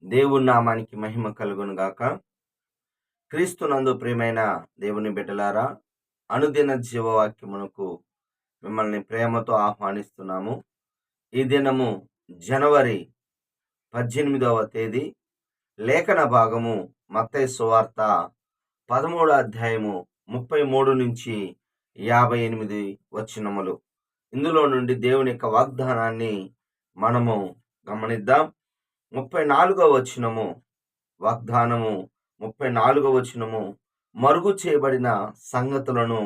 దేవుని నామానికి మహిమ కలుగును గాక. క్రీస్తునందు ప్రియమైన దేవుని బిడ్డలారా, అనుదిన జీవవాక్యమునకు మిమ్మల్ని ప్రేమతో ఆహ్వానిస్తున్నాము. ఈ దినము జనవరి 18వ తేదీ. లేఖన భాగము మత్తయి సువార్త 13వ అధ్యాయము 33 నుంచి 58 వచనములు. ఇందులో నుండి దేవుని యొక్క వాగ్దానాన్ని మనము గమనిద్దాం. 34వ వచనము వాగ్దానము 34వ వచనము, మరుగు చేయబడిన సంగతులను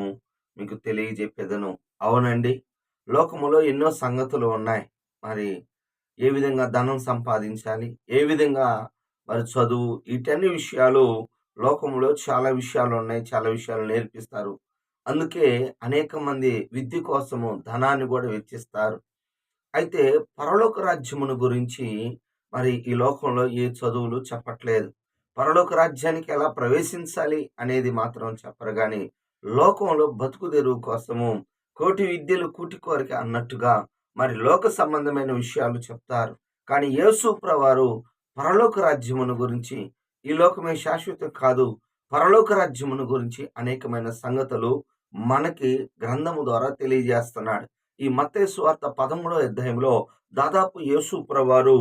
మీకు తెలియజెప్పేదను. అవునండి, లోకములో ఎన్నో సంగతులు ఉన్నాయి. మరి ఏ విధంగా ధనం సంపాదించాలి, ఏ విధంగా మరి చదువు, వీటన్ని విషయాలు లోకములో చాలా విషయాలు ఉన్నాయి. చాలా విషయాలు నేర్పిస్తారు. అందుకే అనేక మంది విద్య కోసము ధనాన్ని కూడా వెచ్చిస్తారు. అయితే పరలోక రాజ్యమును గురించి మరి ఈ లోకంలో ఏ చదువులు చెప్పట్లేదు. పరలోక రాజ్యానికి ఎలా ప్రవేశించాలి అనేది మాత్రం చెప్పరు గాని, లోకంలో బతుకు తెరువు కోసము కోటి విద్యలు కూటి కోరిక అన్నట్టుగా మరి లోక సంబంధమైన విషయాలు చెప్తారు. కానీ యేసు ప్రభువారు పరలోక రాజ్యమును గురించి, ఈ లోకమే శాశ్వతం కాదు, పరలోక రాజ్యమును గురించి అనేకమైన సంగతులు మనకి గ్రంథము ద్వారా తెలియజేస్తున్నాడు. ఈ మత్తయి సువార్త 13వ అధ్యాయంలో దాదాపు యేసు ప్రభువారు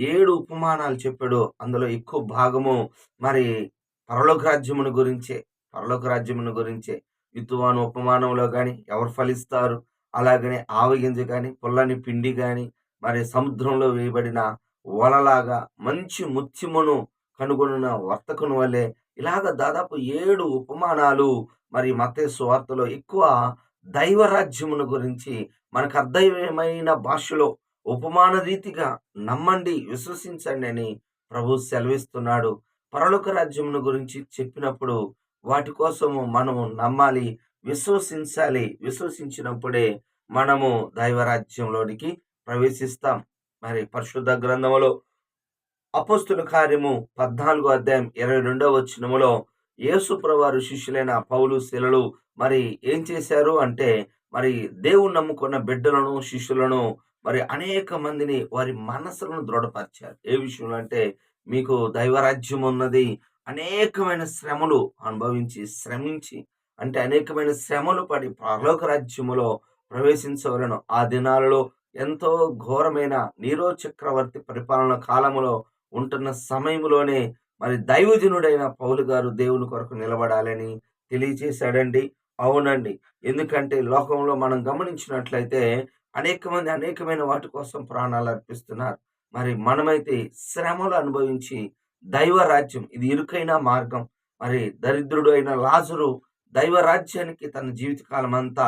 7 ఉపమానాలు చెప్పాడు. అందులో ఎక్కువ భాగము మరి పరలోక రాజ్యమును గురించే. పరలోక రాజ్యమును గురించే. విత్తువాని ఉపమానంలో గాని ఎవరు ఫలిస్తారు, అలాగనే ఆవగింజ గాని, పుల్లని పిండి గాని, మరి సముద్రంలో వేయబడిన వలలాగా మంచి ముత్యమును కనుగొనిన వర్తకుని వలె, ఇలాగ దాదాపు 7 ఉపమానాలు మరి మత్తయి సువార్తలో ఎక్కువ దైవరాజ్యమును గురించి మనకు అర్థమయమైన భాషలో ఉపమాన రీతిగా నమ్మండి, విశ్వసించండి అని ప్రభు సెలవిస్తున్నాడు. పరలోక రాజ్యమును గురించి చెప్పినప్పుడు వాటి కోసము మనము నమ్మాలి, విశ్వసించాలి. విశ్వసించినప్పుడే మనము దైవరాజ్యంలోనికి ప్రవేశిస్తాం. మరి పరిశుద్ధ గ్రంథములో అపోస్తుల కార్యము 14వ అధ్యాయం 22వ వచనములో యేసు ప్రభువారు శిష్యులైన పౌలు శీలలు మరి ఏం చేశారు అంటే, మరి దేవుని నమ్ముకున్న బిడ్డలను, శిష్యులను మరి అనేక మందిని వారి మనసులను దృఢపరిచారు. ఏ విషయంలో అంటే, మీకు దైవరాజ్యం ఉన్నది, అనేకమైన శ్రమలు అనుభవించి, శ్రమించి, అంటే అనేకమైన శ్రమలు పడి పరలోక రాజ్యములో ప్రవేశించవలను. ఆ దినాలలో ఎంతో ఘోరమైన నీరో చక్రవర్తి పరిపాలన కాలములో ఉంటున్న సమయంలోనే మరి దైవజనుడైన పౌలు గారు దేవుని కొరకు నిలబడాలని తెలియజేశాడండి. అవునండి, ఎందుకంటే లోకంలో మనం గమనించినట్లయితే అనేక మంది అనేకమైన వాటి కోసం ప్రాణాలు అర్పిస్తున్నారు. మరి మనమైతే శ్రమలు అనుభవించి దైవ రాజ్యం, ఇది ఇరుకైన మార్గం. మరి దరిద్రుడు అయిన లాజరు దైవ రాజ్యానికి తన జీవితకాలం అంతా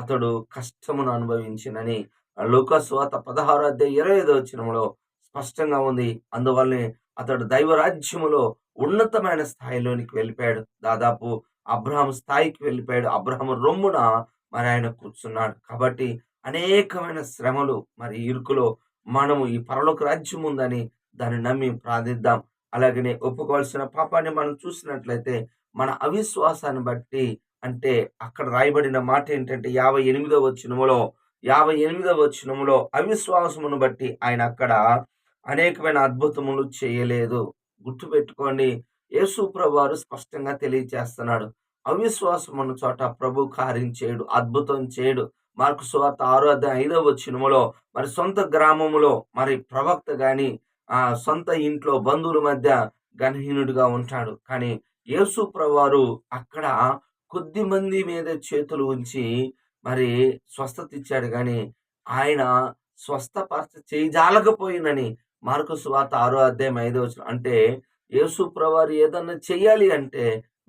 అతడు కష్టమును అనుభవించినని లూకా సువార్త 16వ అధ్యాయం 25వ వచనములో స్పష్టంగా ఉంది. అందువల్లనే అతడు దైవ రాజ్యములో ఉన్నతమైన స్థాయిలోనికి వెళ్ళిపోయాడు. దాదాపు అబ్రహాము స్థాయికి వెళ్ళిపోయాడు. అబ్రహాము రొమ్మున మరి ఆయన కూర్చున్నాడు. కాబట్టి అనేకమైన శ్రమలు, మరి ఇరుకులో మనము ఈ పరలోక రాజ్యం ఉందని దాన్ని నమ్మి ప్రార్థిద్దాం. అలాగనే ఒప్పుకోవాల్సిన పాపాన్ని మనం చూసినట్లయితే మన అవిశ్వాసాన్ని బట్టి, అంటే అక్కడ రాయబడిన మాట ఏంటంటే 58వ వచనములో అవిశ్వాసమును బట్టి ఆయన అక్కడ అనేకమైన అద్భుతములు చేయలేదు. గుర్తుపెట్టుకోండి, యేసు ప్రభువారు స్పష్టంగా తెలియజేస్తున్నాడు, అవిశ్వాసం ఉన్న చోట ప్రభు కార్యం చేయడు, అద్భుతం చేయడు. మార్కు సువార్త 6వ అధ్యాయం 5వ వచనములో మరి సొంత గ్రామములో మరి ప్రవక్త గాని సొంత ఇంట్లో బంధువుల మధ్య గణహీనుడిగా ఉంటాడు. కానీ యేసు ప్రభువారు అక్కడ కొద్ది మంది మీద చేతులు ఉంచి మరి స్వస్థత ఇచ్చాడు. కానీ ఆయన స్వస్థపరచ చేయజాలకపోయినని మార్కు సువార్త 6వ అధ్యాయం 5వ వచనం. అంటే యేసు ప్రభువారు ఏదన్నా చెయ్యాలి అంటే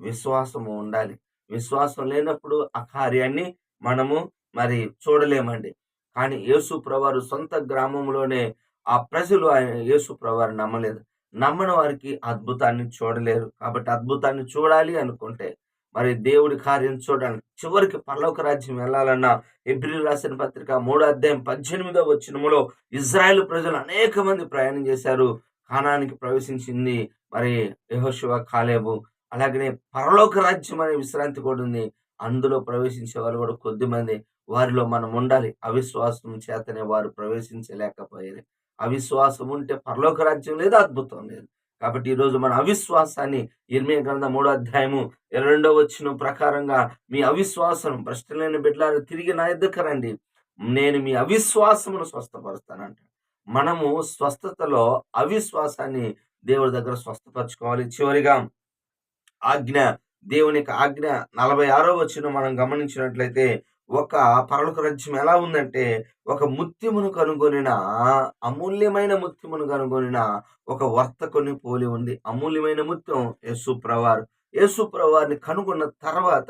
విశ్వాసము ఉండాలి. విశ్వాసం లేనప్పుడు ఆ కార్యాన్ని మనము మరి చూడలేమండి. కానీ యేసు ప్రభువారు సొంత గ్రామంలోనే ఆ ప్రజలు ఆయన యేసు ప్రభువారు నమ్మలేదు. నమ్మని వారికి అద్భుతాన్ని చూడలేరు. కాబట్టి అద్భుతాన్ని చూడాలి అనుకుంటే, మరి దేవుడి కార్యం చూడాలి, చివరికి పరలోక రాజ్యం వెళ్ళాలన్నా హెబ్రీయులకు రాసిన పత్రిక 3వ అధ్యాయం 18వ వచనములో ఇజ్రాయేలు ప్రజలు అనేక మంది ప్రయాణం చేశారు. కానానికి ప్రవేశించింది మరి యెహోషువ, కాలేబు. అలాగనే పరలోక రాజ్యం అనే విశ్రాంతి కూడా ఉంది. అందులో ప్రవేశించే వాళ్ళు కూడా కొద్దిమంది. వారిలో మనం ఉండాలి. అవిశ్వాసం చేతనే వారు ప్రవేశించలేకపోయారు. అవిశ్వాసం ఉంటే పరలోక రాజ్యం లేదు, అద్భుతం లేదు. కాబట్టి ఈరోజు మన అవిశ్వాసాన్ని ఇర్మీయా గ్రంథం 3 అధ్యాయము 22 ప్రకారంగా మీ అవిశ్వాసం భ్రష్టలేని బిడ్డలారా తిరిగి నా యొద్దకు రండి, నేను మీ అవిశ్వాసమును స్వస్థపరుస్తానంట. మనము స్వస్థతలో అవిశ్వాసాన్ని దేవుడి దగ్గర స్వస్థపరచుకోవాలి. చివరిగా ఆజ్ఞ, దేవుని యొక్క ఆజ్ఞ 46 మనం గమనించినట్లయితే, ఒక పరలోక రాజ్యం ఎలా ఉందంటే, ఒక ముత్యమును కనుగొనిన, అమూల్యమైన ముత్యమును కనుగొనిన ఒక వర్తకుని పోలి ఉంది. అమూల్యమైన ముత్యం యేసుప్రవారు. యేసుప్రవారిని కనుగొన్న తర్వాత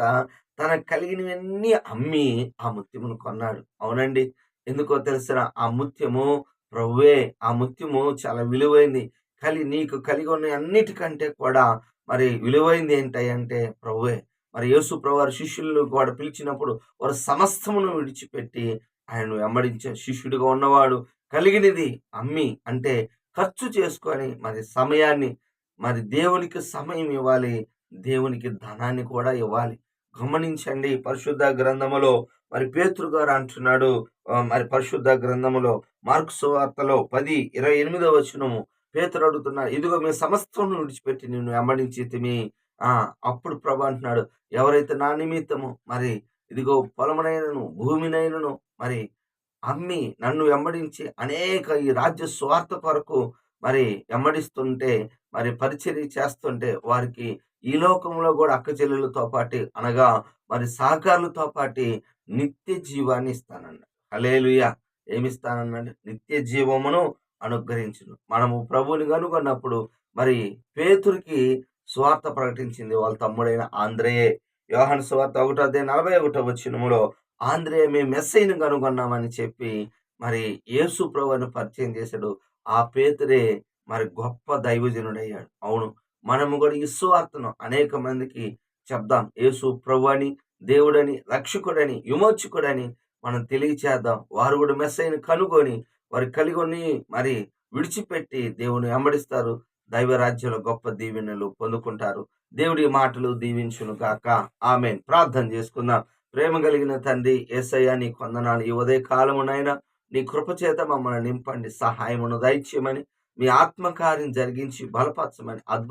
తనకు కలిగినవన్నీ అమ్మి ఆ ముత్యమును కొన్నాడు. అవునండి. ఎందుకో తెలిసిన ఆ ముత్యము ప్రభువే. ఆ ముత్యము చాలా విలువైంది. నీకు కలిగి ఉన్న అన్నిటికంటే కూడా మరి విలువైంది ఏంటంటే ప్రభువే. మరి యేసు ప్రభువారు శిష్యులను కూడా పిలిచినప్పుడు వారు సమస్తమును విడిచిపెట్టి ఆయనను వెంబడించే శిష్యుడిగా ఉన్నవాడు కలిగినది అమ్మి, అంటే ఖర్చు చేసుకొని మరి సమయాన్ని, మరి దేవునికి సమయం ఇవ్వాలి, దేవునికి ధనాన్ని కూడా ఇవ్వాలి. గమనించండి, పరిశుద్ధ గ్రంథములో మరి పేతురు గారు అంటున్నాడు, మరి పరిశుద్ధ గ్రంథములో మార్కు సువార్తలో 10:28 పేతురు అడుగుతున్నాడు, ఇదిగో మేము సమస్తం విడిచిపెట్టి నిన్ను వెంబడించితిమి. అప్పుడు ప్రభు అంటున్నాడు, ఎవరైతే నా నిమిత్తము మరి ఇదిగో పొలమునైనను భూమినైనను మరి అమ్మి నన్ను వెంబడించి అనేక ఈ రాజ్య స్వార్థ కొరకు మరి వెంబడిస్తుంటే, మరి పరిచర్య చేస్తుంటే, వారికి ఈ లోకంలో కూడా అక్కచెల్లెలతో పాటి, అనగా మరి సహకారులతో పాటి నిత్య జీవాన్ని ఇస్తానన్నాడు. హల్లెలూయా. ఏమిస్తానన్నాడు? నిత్య జీవమును అనుగ్రహించును. మనము ప్రభువుని కనుగొన్నప్పుడు మరి పేతురికి సువార్త ప్రకటించింది వాళ్ళ తమ్ముడైన ఆంద్రేయే. యోహాను సువార్త 1:41 ఆంద్రేయ మేము మెస్సీని కనుగొన్నామని చెప్పి మరి యేసు ప్రభువుని పరిచయం చేశాడు. ఆ పేతురే మరి గొప్ప దైవజనుడయ్యాడు. అవును, మనము కూడా ఈ సువార్తను అనేక మందికి చెప్దాం. యేసు ప్రభువని, దేవుడని, రక్షకుడని, విమోచకుడని మనం తెలియచేద్దాం. వారు కూడా మెస్సీని కనుగొని వారు కలిగొని మరి విడిచిపెట్టి దేవుని వెంబడిస్తారు. దైవ రాజ్యంలో గొప్ప దీవెనలు పొందుకుంటారు. దేవుడి మాటలు దీవించును గాక. ఆమేన్. ప్రార్థన చేసుకుందాం. ప్రేమ కలిగిన తండ్రి యేసయ్యా, నీ వందనాలు. ఈ ఉదయ కాలమునైనా నీ కృపచేత మమ్మల్ని నింపండి, సహాయమును దయచేయమని, మీ ఆత్మకార్యం జరిగించి బలపరచమని, అద్భుత